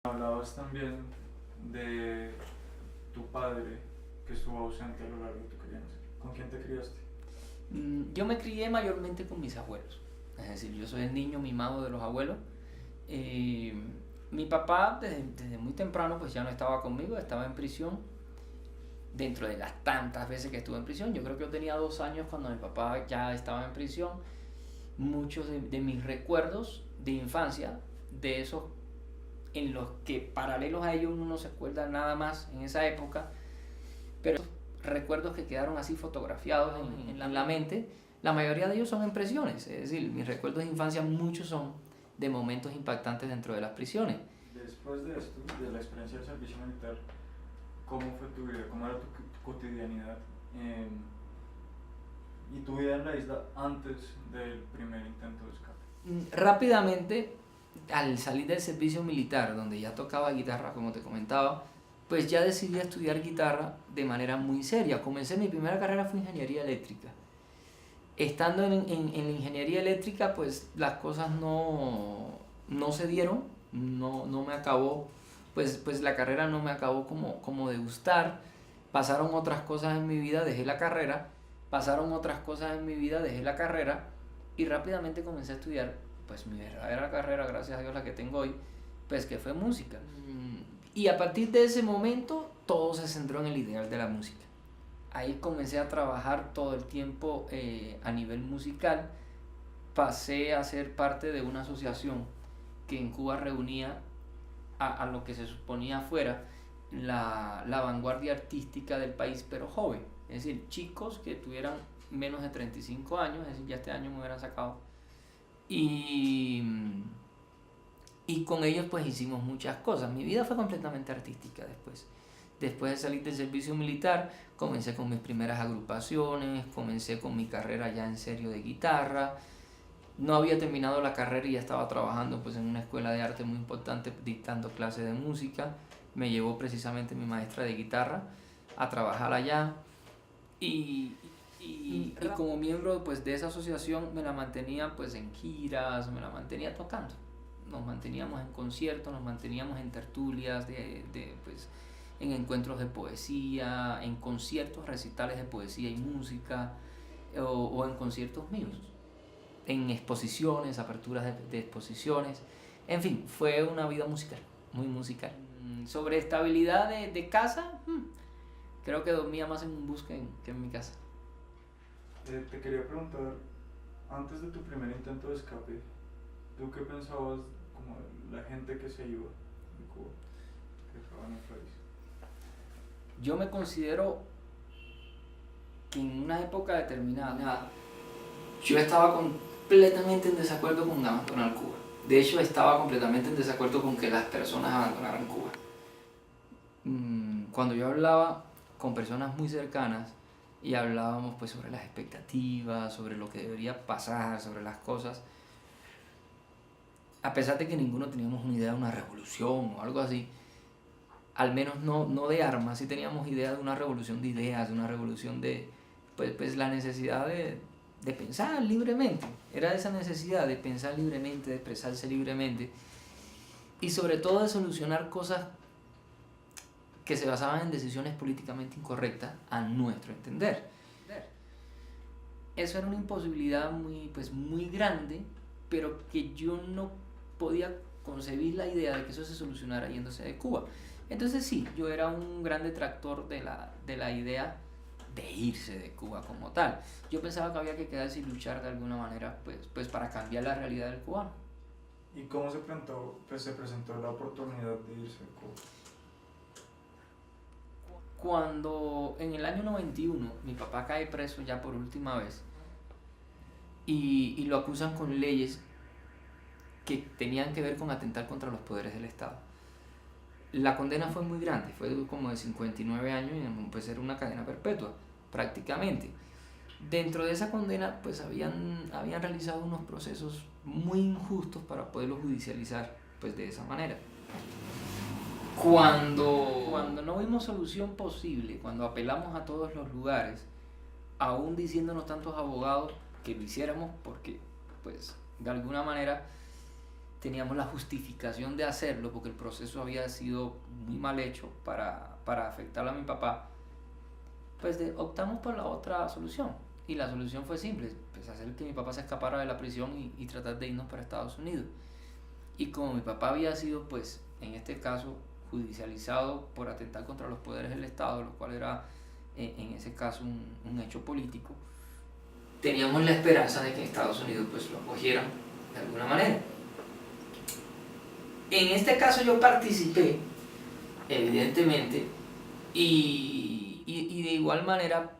Hablabas también de tu padre que estuvo ausente a lo largo de tu crianza. ¿Con quién te criaste? Yo me crié mayormente con mis abuelos, es decir, yo soy el niño mimado de los abuelos. Eh, Mi papá desde muy temprano pues ya no estaba conmigo, estaba en prisión. Dentro de las tantas veces que estuve en prisión, yo creo que yo tenía 2 años cuando mi papá ya estaba en prisión. Muchos de mis recuerdos de infancia, de esos en los que paralelos a ellos uno no se acuerda nada más en esa época, pero recuerdos que quedaron así fotografiados en la mente, la mayoría de ellos son impresiones, es decir, mis recuerdos de infancia muchos son de momentos impactantes dentro de las prisiones. Después de esto, de la experiencia del servicio militar, ¿cómo fue tu vida? ¿Cómo era tu cotidianidad? ¿Y tu vida en la isla antes del primer intento de escape? Rápidamente, al salir del servicio militar, donde ya tocaba guitarra, como te comentaba, pues ya decidí estudiar guitarra de manera muy seria. Comencé, mi primera carrera fue ingeniería eléctrica. Estando en la ingeniería eléctrica, pues las cosas no se dieron, no me acabó, pues la carrera no me acabó como de gustar. Pasaron otras cosas en mi vida, dejé la carrera, pasaron otras cosas en mi vida, dejé la carrera y rápidamente comencé a estudiar pues mi verdadera carrera, gracias a Dios la que tengo hoy, pues que fue música. Y a partir de ese momento todo se centró en el ideal de la música. Ahí comencé a trabajar todo el tiempo a nivel musical. Pasé a ser parte de una asociación que en Cuba reunía a lo que se suponía fuera la vanguardia artística del país, pero joven. Es decir, chicos que tuvieran menos de 35 años, es decir, ya este año me hubieran sacado. Y, y con ellos pues hicimos muchas cosas. Mi vida fue completamente artística después. Después de salir del servicio militar, comencé con mis primeras agrupaciones, comencé con mi carrera ya en serio de guitarra. No había terminado la carrera y ya estaba trabajando pues en una escuela de arte muy importante dictando clases de música. Me llevó precisamente mi maestra de guitarra a trabajar allá y, y como miembro pues de esa asociación me la mantenía pues en giras, me la mantenía tocando. Nos manteníamos en conciertos, nos manteníamos en tertulias, pues, en encuentros de poesía, en conciertos, recitales de poesía y música, o en conciertos míos, en exposiciones, aperturas de exposiciones. En fin, fue una vida musical, muy musical. Sobre estabilidad de casa, creo que dormía más en un bus que en mi casa. Te quería preguntar, antes de tu primer intento de escape, ¿tú qué pensabas como de la gente que se iba de Cuba, que estaba en el país? Yo me considero que en una época determinada yo estaba completamente en desacuerdo con abandonar Cuba. De hecho, estaba completamente en desacuerdo con que las personas abandonaran Cuba. Cuando yo hablaba con personas muy cercanas y hablábamos pues sobre las expectativas, sobre lo que debería pasar, sobre las cosas, a pesar de que ninguno teníamos una idea de una revolución o algo así, al menos no de armas, sí teníamos idea de una revolución de ideas, de una revolución de pues la necesidad de pensar libremente. Era esa necesidad de pensar libremente, de expresarse libremente y sobre todo de solucionar cosas que se basaban en decisiones políticamente incorrectas a nuestro entender. Eso era una imposibilidad muy grande, pero que yo no podía concebir la idea de que eso se solucionara yéndose de Cuba. Entonces sí, yo era un gran detractor de la idea de irse de Cuba como tal. Yo pensaba que había que quedarse y luchar de alguna manera pues para cambiar la realidad del cubano. ¿Y cómo se presentó la oportunidad de irse de Cuba? Cuando en el año 91 mi papá cae preso ya por última vez y lo acusan con leyes que tenían que ver con atentar contra los poderes del Estado. La condena fue muy grande, fue como de 59 años y pues era una cadena perpetua prácticamente. Dentro de esa condena pues habían realizado unos procesos muy injustos para poderlo judicializar pues de esa manera. Cuando no vimos solución posible, cuando apelamos a todos los lugares, aún diciéndonos tantos abogados que lo hiciéramos porque pues de alguna manera teníamos la justificación de hacerlo porque el proceso había sido muy mal hecho para afectar a mi papá, pues optamos por la otra solución. Y la solución fue simple, pues hacer que mi papá se escapara de la prisión y tratar de irnos para Estados Unidos. Y como mi papá había sido, pues, en este caso, judicializado por atentar contra los poderes del Estado, lo cual era, en ese caso, un hecho político, teníamos la esperanza de que en Estados Unidos, pues, lo acogieran de alguna manera. En este caso yo participé, evidentemente, y de igual manera,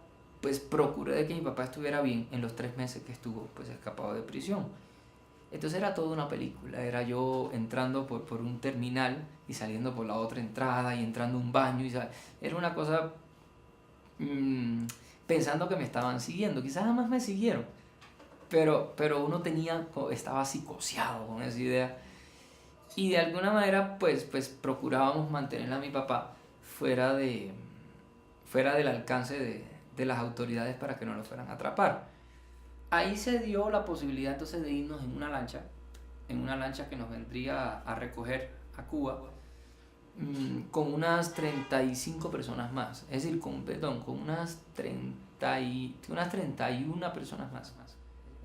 pues procuré de que mi papá estuviera bien en los 3 meses que estuvo, pues, escapado de prisión. Entonces era toda una película, era yo entrando por un terminal y saliendo por la otra entrada y entrando a un baño, era una cosa pensando que me estaban siguiendo, quizás jamás me siguieron, pero uno estaba psicoseado con esa idea. Y de alguna manera, pues procurábamos mantener a mi papá fuera del alcance de las autoridades para que no lo fueran a atrapar. Ahí se dio la posibilidad entonces de irnos en una lancha que nos vendría a recoger a Cuba, con unas 35 personas más, es decir, con unas 31 personas más.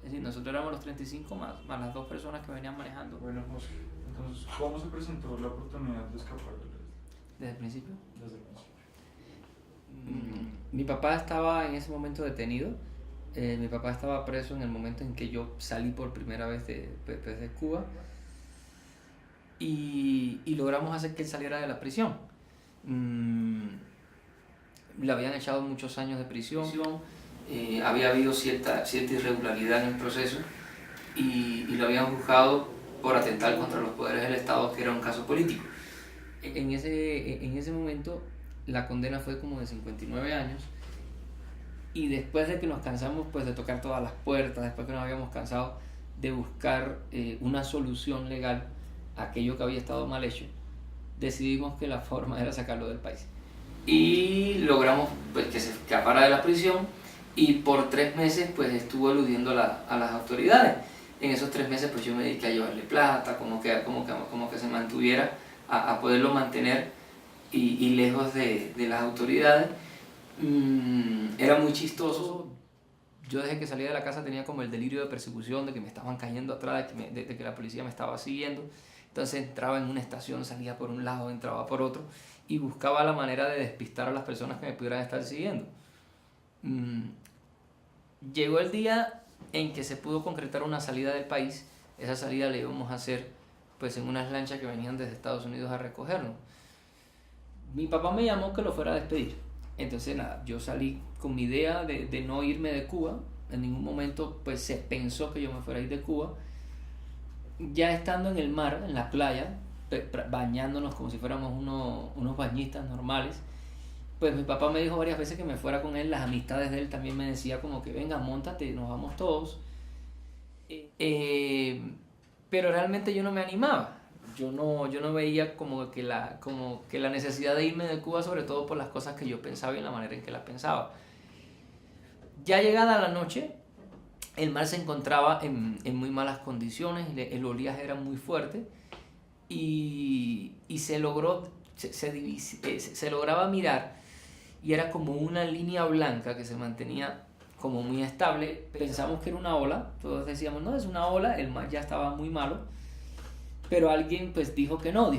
Es decir, nosotros éramos los 35 más las 2 personas que venían manejando. Bueno, José, entonces, ¿cómo se presentó la oportunidad de escapar de la isla? ¿Desde el principio? Desde el principio. Mi papá estaba en ese momento detenido. Mi papá estaba preso en el momento en que yo salí por primera vez de Cuba y logramos hacer que él saliera de la prisión. Le habían echado muchos años de prisión, había habido cierta irregularidad en el proceso y lo habían juzgado por atentar contra los poderes del Estado, que era un caso político. En ese momento la condena fue como de 59 años. Y después de que nos cansamos, pues, de tocar todas las puertas, después que nos habíamos cansado de buscar una solución legal a aquello que había estado mal hecho, decidimos que la forma era sacarlo del país. Y logramos, pues, que se escapara de la prisión y por 3 meses, pues, estuvo eludiendo a las autoridades. En esos 3 meses, pues, yo me dediqué a llevarle plata, como que se mantuviera, a poderlo mantener y lejos de las autoridades. Era muy chistoso. Yo desde que salí de la casa tenía como el delirio de persecución, de que me estaban cayendo atrás, de que la policía me estaba siguiendo. Entonces entraba en una estación, salía por un lado, entraba por otro y buscaba la manera de despistar a las personas que me pudieran estar siguiendo. Llegó el día en que se pudo concretar una salida del país. Esa salida la íbamos a hacer, pues, en unas lanchas que venían desde Estados Unidos a recogernos. Mi papá me llamó que lo fuera a despedir. Entonces nada, yo salí con mi idea de no irme de Cuba. En ningún momento, pues, se pensó que yo me fuera a ir de Cuba. Ya estando en el mar, en la playa, bañándonos como si fuéramos unos bañistas normales, pues mi papá me dijo varias veces que me fuera con él. Las amistades de él también me decían como que venga, móntate, nos vamos todos. Pero realmente yo no me animaba. Yo no veía como que la necesidad de irme de Cuba, sobre todo por las cosas que yo pensaba y en la manera en que las pensaba. Ya llegada la noche, el mar se encontraba en muy malas condiciones, el oleaje era muy fuerte y se lograba mirar y era como una línea blanca que se mantenía como muy estable. Pensamos que era una ola, todos decíamos, no, es una ola, el mar ya estaba muy malo. Pero alguien, pues, dijo que no,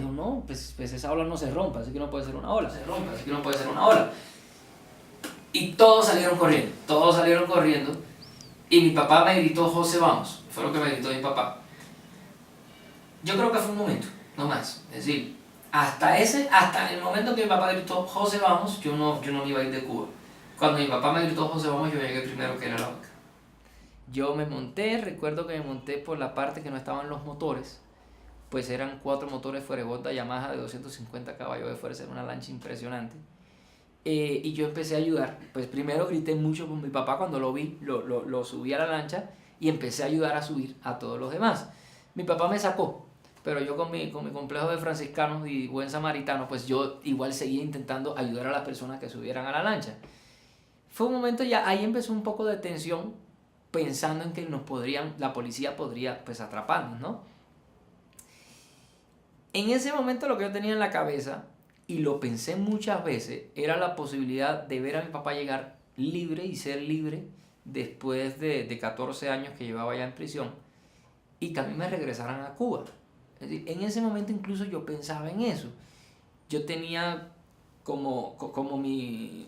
pues esa ola no se rompe, así que no puede ser una ola. Y todos salieron corriendo. Y mi papá me gritó, José, vamos. Fue lo que me gritó mi papá. Yo creo que fue un momento, no más. Es decir, hasta el momento que mi papá gritó, José, vamos, yo no me iba a ir de Cuba. Cuando mi papá me gritó, José, vamos, yo llegué primero, que era la banca. Yo recuerdo que me monté por la parte que no estaban los motores. Pues eran 4 motores Fuerebota Yamaha de 250 caballos de fuerza, era una lancha impresionante. Y yo empecé a ayudar. Pues primero grité mucho por mi papá cuando lo vi, lo subí a la lancha y empecé a ayudar a subir a todos los demás. Mi papá me sacó, pero yo con mi complejo de franciscano y buen samaritano, pues yo igual seguía intentando ayudar a las personas que subieran a la lancha. Fue un momento ya, ahí empezó un poco de tensión, pensando en que la policía podría, pues, atraparnos, ¿no? En ese momento lo que yo tenía en la cabeza, y lo pensé muchas veces, era la posibilidad de ver a mi papá llegar libre y ser libre después de 14 años que llevaba ya en prisión y que a mí me regresaran a Cuba. Es decir, en ese momento incluso yo pensaba en eso. Yo tenía como mi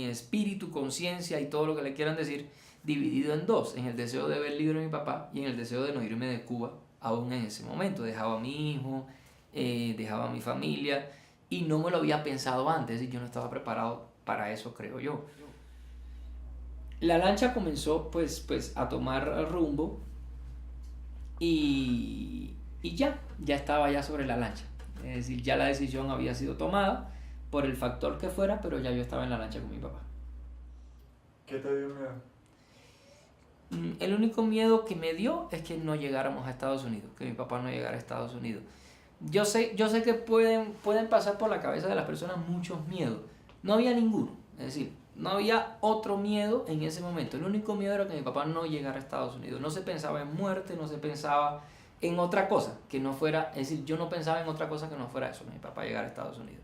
espíritu, conciencia y todo lo que le quieran decir, dividido en dos, en el deseo de ver libre a mi papá y en el deseo de no irme de Cuba aún en ese momento. Dejaba a mi hijo, dejaba a mi familia y no me lo había pensado antes, es decir, yo no estaba preparado para eso, creo yo. La lancha comenzó pues a tomar rumbo y ya estaba ya sobre la lancha. Es decir, ya la decisión había sido tomada por el factor que fuera, pero ya yo estaba en la lancha con mi papá. ¿Qué te dio miedo? El único miedo que me dio es que no llegáramos a Estados Unidos, que mi papá no llegara a Estados Unidos. Yo sé que pueden pasar por la cabeza de las personas muchos miedos. No había ninguno, es decir, no había otro miedo en ese momento. El único miedo era que mi papá no llegara a Estados Unidos. No se pensaba en muerte, no se pensaba en otra cosa que no fuera, es decir, yo no pensaba en otra cosa que no fuera eso, que mi papá llegara a Estados Unidos.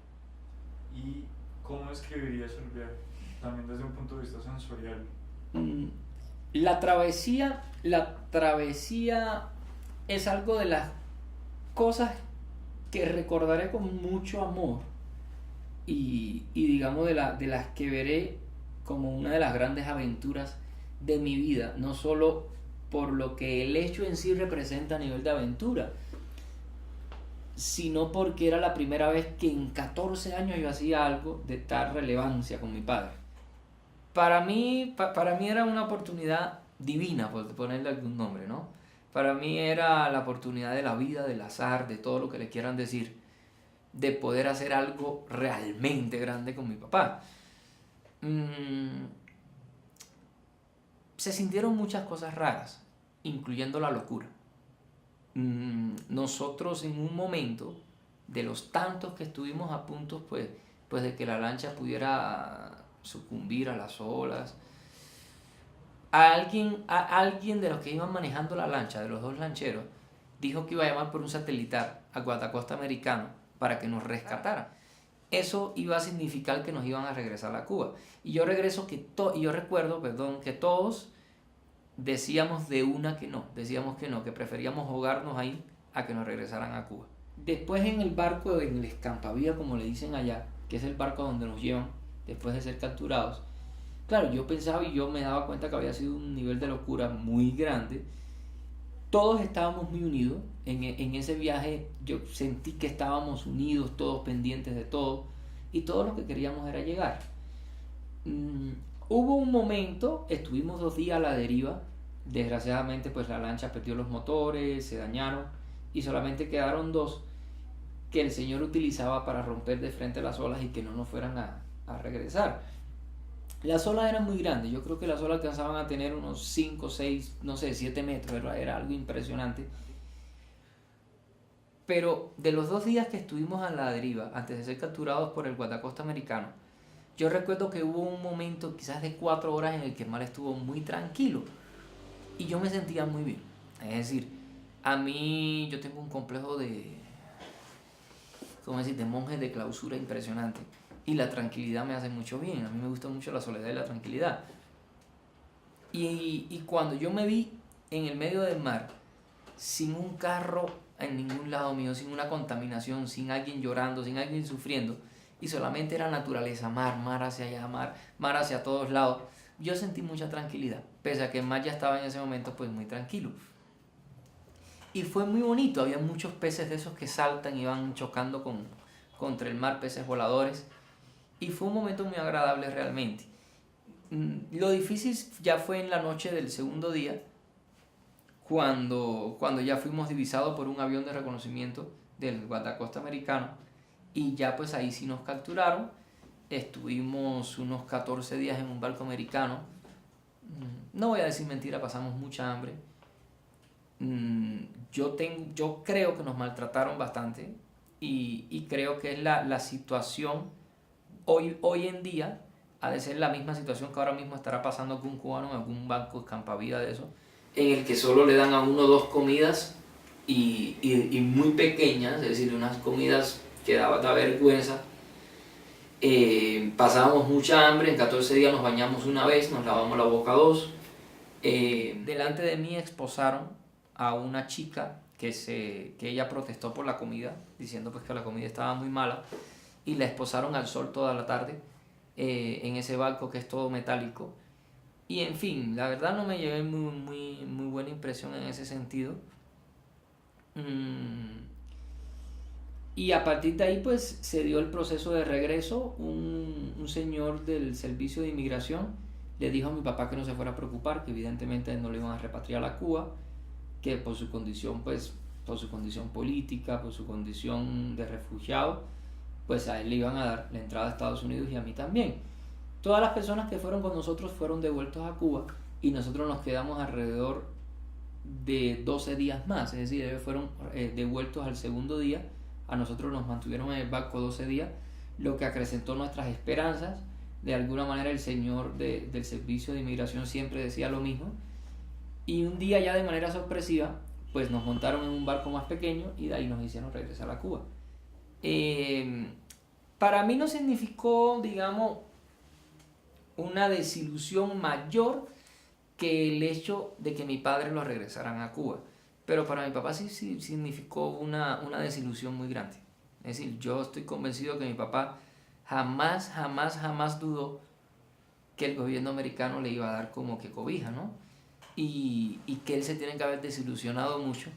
¿Y cómo describirías el viaje? También desde un punto de vista sensorial. La travesía es algo de las cosas que recordaré con mucho amor y digamos de las que veré como una de las grandes aventuras de mi vida, no solo por lo que el hecho en sí representa a nivel de aventura, sino porque era la primera vez que en 14 años yo hacía algo de tal relevancia con mi padre. Para mí era una oportunidad divina, por ponerle algún nombre, ¿no? Para mí era la oportunidad de la vida, del azar, de todo lo que le quieran decir, de poder hacer algo realmente grande con mi papá. Se sintieron muchas cosas raras, incluyendo la locura. Nosotros en un momento, de los tantos que estuvimos a punto pues de que la lancha pudiera sucumbir a las olas, alguien de los que iban manejando la lancha, de los dos lancheros, dijo que iba a llamar por un satelital a Guardacosta Americano para que nos rescatara. Eso iba a significar que nos iban a regresar a Cuba. Y yo recuerdo que todos decíamos de una que no, que preferíamos ahogarnos ahí a que nos regresaran a Cuba. Después en el barco, en el escampavía, como le dicen allá, que es el barco donde nos llevan después de ser capturados, claro, yo pensaba y yo me daba cuenta que había sido un nivel de locura muy grande. Todos estábamos muy unidos. En ese viaje yo sentí que estábamos unidos, todos pendientes de todo, y todo lo que queríamos era llegar. Hubo un momento, estuvimos 2 días a la deriva. Desgraciadamente pues la lancha perdió los motores, se dañaron y solamente quedaron 2 que el Señor utilizaba para romper de frente las olas y que no nos fueran a regresar. Las olas eran muy grandes, yo creo que las olas alcanzaban a tener unos 5, 6, no sé, 7 metros, era algo impresionante. Pero de los 2 días que estuvimos a la deriva, antes de ser capturados por el guardacosta americano, yo recuerdo que hubo un momento, quizás de 4 horas, en el que el mar estuvo muy tranquilo y yo me sentía muy bien. Es decir, a mí yo tengo un complejo de monje de clausura impresionante. Y la tranquilidad me hace mucho bien. A mí me gusta mucho la soledad y la tranquilidad. Y cuando yo me vi en el medio del mar, sin un carro en ningún lado mío, sin una contaminación, sin alguien llorando, sin alguien sufriendo, y solamente era naturaleza, mar hacia allá, mar hacia todos lados, yo sentí mucha tranquilidad, pese a que el mar ya estaba en ese momento pues muy tranquilo. Y fue muy bonito, había muchos peces de esos que saltan y van chocando contra el mar, peces voladores. Y fue un momento muy agradable realmente. Lo difícil ya fue en la noche del segundo día, cuando ya fuimos divisados por un avión de reconocimiento del guardacosta americano, y ya pues ahí sí nos capturaron. Estuvimos unos 14 días en un barco americano. No voy a decir mentira, pasamos mucha hambre. Yo creo que nos maltrataron bastante y creo que es la situación. Hoy en día ha de ser la misma situación que ahora mismo estará pasando con un cubano en algún banco escampavida de eso, en el que solo le dan a uno 2 comidas y muy pequeñas, es decir, unas comidas que daba vergüenza. Pasábamos mucha hambre, en 14 días nos bañamos una vez, nos lavamos la boca dos. Delante de mí exposaron a una chica que ella protestó por la comida, diciendo pues que la comida estaba muy mala, y la esposaron al sol toda la tarde en ese barco que es todo metálico. Y en fin, la verdad no me llevé muy buena impresión en ese sentido. Y a partir de ahí pues se dio el proceso de regreso. Un señor del servicio de inmigración le dijo a mi papá que no se fuera a preocupar, que evidentemente no le iban a repatriar a Cuba, que por su condición política, por su condición de refugiado, pues a él le iban a dar la entrada a Estados Unidos y a mí también. Todas las personas que fueron con nosotros fueron devueltos a Cuba y nosotros nos quedamos alrededor de 12 días más, es decir, ellos fueron devueltos al segundo día, a nosotros nos mantuvieron en el barco 12 días, lo que acrecentó nuestras esperanzas. De alguna manera el señor del servicio de inmigración siempre decía lo mismo, y un día ya de manera sorpresiva pues nos montaron en un barco más pequeño y de ahí nos hicieron regresar a Cuba. Para mí no significó, digamos, una desilusión mayor que el hecho de que mi padre lo regresaran a Cuba, pero para mi papá sí significó una desilusión muy grande. Es decir, yo estoy convencido que mi papá jamás dudó que el gobierno americano le iba a dar como que cobija, ¿no? Y que él se tiene que haber desilusionado mucho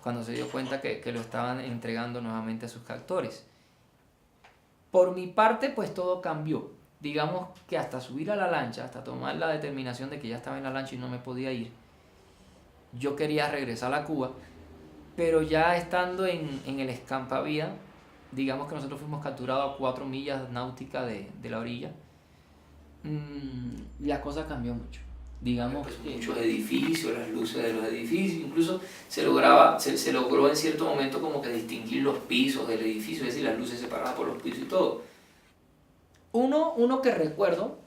cuando se dio cuenta que lo estaban entregando nuevamente a sus captores. Por mi parte, pues todo cambió. Digamos que hasta subir a la lancha, hasta tomar la determinación de que ya estaba en la lancha y no me podía ir, yo quería regresar a Cuba, pero ya estando en el escampavía, digamos que nosotros fuimos capturados a 4 millas náuticas de la orilla, la cosa cambió mucho. Digamos que muchos edificios, las luces de los edificios, incluso se logró en cierto momento como que distinguir los pisos del edificio, es decir, las luces separadas por los pisos y todo. Uno que recuerdo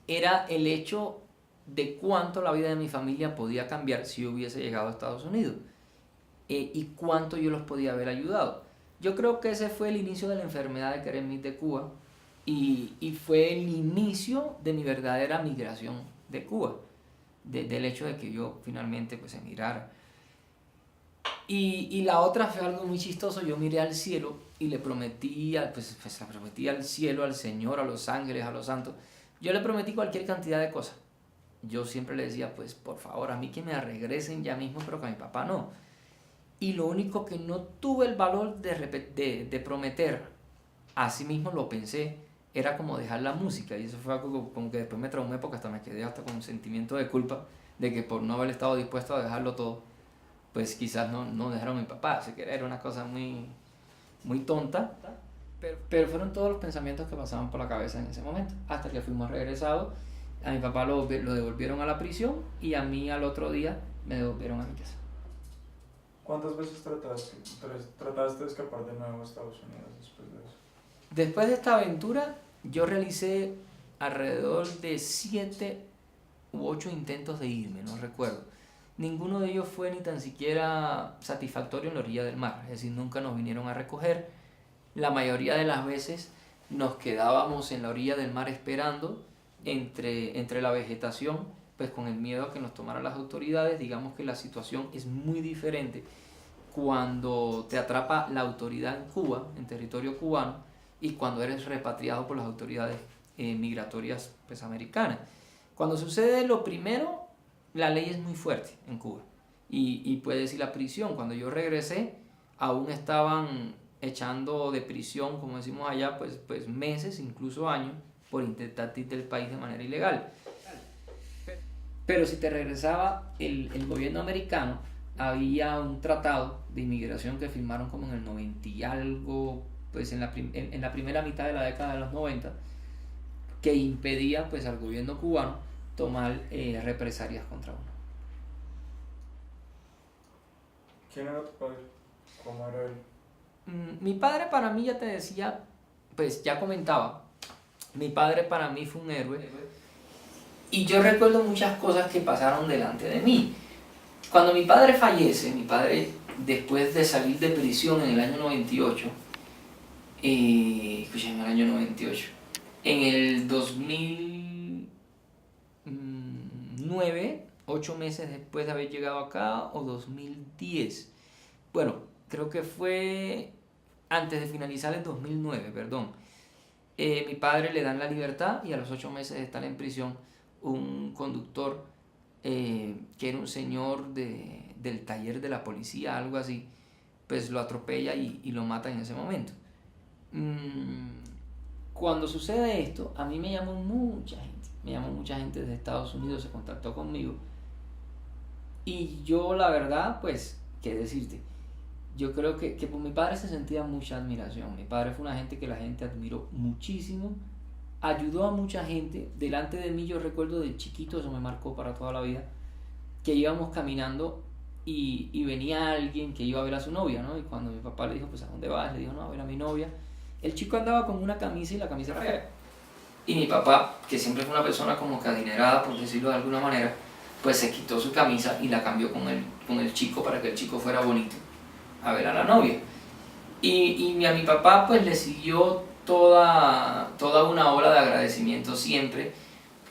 era el hecho de cuánto la vida de mi familia podía cambiar si yo hubiese llegado a Estados Unidos, y cuánto yo los podía haber ayudado. Yo creo que ese fue el inicio de la enfermedad de Keremit de Cuba, y fue el inicio de mi verdadera migración de Cuba, del hecho de que yo finalmente pues emigrara. Y la otra fue algo muy chistoso. Yo miré al cielo y le prometí, prometí al cielo, al Señor, a los ángeles, a los santos, yo le prometí cualquier cantidad de cosas. Yo siempre le decía, pues por favor, a mí que me regresen ya mismo, pero que a mi papá no. Y lo único que no tuve el valor de prometer, así mismo lo pensé, era como dejar la música. Y eso fue algo como que después me traumé, porque hasta me quedé hasta con un sentimiento de culpa de que por no haber estado dispuesto a dejarlo todo, pues quizás no dejaron a mi papá. Así que era una cosa muy tonta, pero fueron todos los pensamientos que pasaban por la cabeza en ese momento, hasta que fuimos regresados. A mi papá lo devolvieron a la prisión y a mí al otro día me devolvieron a mi casa. ¿Cuántas veces trataste de escapar de nuevo a Estados Unidos después de eso? Después de esta aventura, yo realicé alrededor de 7 u 8 intentos de irme, no recuerdo. Ninguno de ellos fue ni tan siquiera satisfactorio en la orilla del mar, es decir, nunca nos vinieron a recoger. La mayoría de las veces nos quedábamos en la orilla del mar esperando entre la vegetación, pues con el miedo a que nos tomaran las autoridades. Digamos que la situación es muy diferente cuando te atrapa la autoridad en Cuba, en territorio cubano, y cuando eres repatriado por las autoridades migratorias pues americanas. Cuando sucede lo primero, la ley es muy fuerte en Cuba y puedes ir a prisión. Cuando yo regresé, aún estaban echando de prisión, como decimos allá, pues meses, incluso años, por intentar ir del país de manera ilegal. Pero si te regresaba el gobierno americano, había un tratado de inmigración que firmaron como en el 90 y algo, pues en la primera mitad de la década de los 90, que impedía pues al gobierno cubano tomar represalias contra uno. ¿Quién era tu padre? ¿Cómo era él? Mi padre, para mí, ya te decía, pues ya comentaba, mi padre para mí fue un héroe, y yo recuerdo muchas cosas que pasaron delante de mí. Cuando mi padre fallece, mi padre después de salir de prisión en el año 98, escúchame, el año 98, en el 2009, 8 meses después de haber llegado acá, o 2010, bueno, creo que fue antes de finalizar el 2009, perdón. Mi padre le dan la libertad y a los 8 meses de estar en prisión, un conductor que era un señor del taller de la policía, algo así, pues lo atropella y lo mata en ese momento. Cuando sucede esto, a mí me llamó mucha gente desde Estados Unidos, se contactó conmigo, y yo la verdad, pues, ¿qué decirte? Yo creo que por mi padre se sentía mucha admiración. Mi padre fue una gente que la gente admiró muchísimo, ayudó a mucha gente. Delante de mí, yo recuerdo de chiquito, eso me marcó para toda la vida, que íbamos caminando y venía alguien que iba a ver a su novia, ¿no? Y cuando mi papá le dijo, pues, ¿a dónde vas? Le dijo, no, a ver a mi novia. El chico andaba con una camisa y la camisa era fea. Y mi papá, que siempre fue una persona como que adinerada, por decirlo de alguna manera, pues se quitó su camisa y la cambió con el chico para que el chico fuera bonito a ver a la novia. Y a mi papá pues le siguió toda una ola de agradecimiento siempre.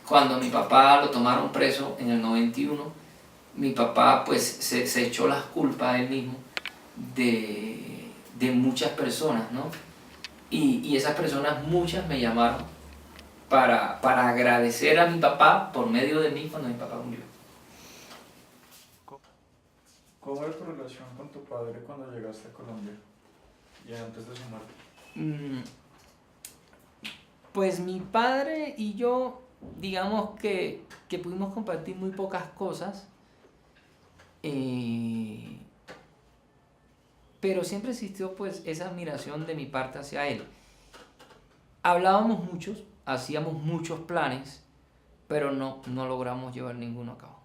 Cuando mi papá lo tomaron preso en el 91, mi papá pues se echó las culpas a él mismo de muchas personas, ¿no? Y esas personas, muchas me llamaron para agradecer a mi papá por medio de mí cuando mi papá murió. ¿Cómo era tu relación con tu padre cuando llegaste a Colombia y antes de su muerte? Pues mi padre y yo, digamos que pudimos compartir muy pocas cosas, pero siempre existió pues esa admiración de mi parte hacia él. Hablábamos muchos, hacíamos muchos planes, pero no logramos llevar ninguno a cabo.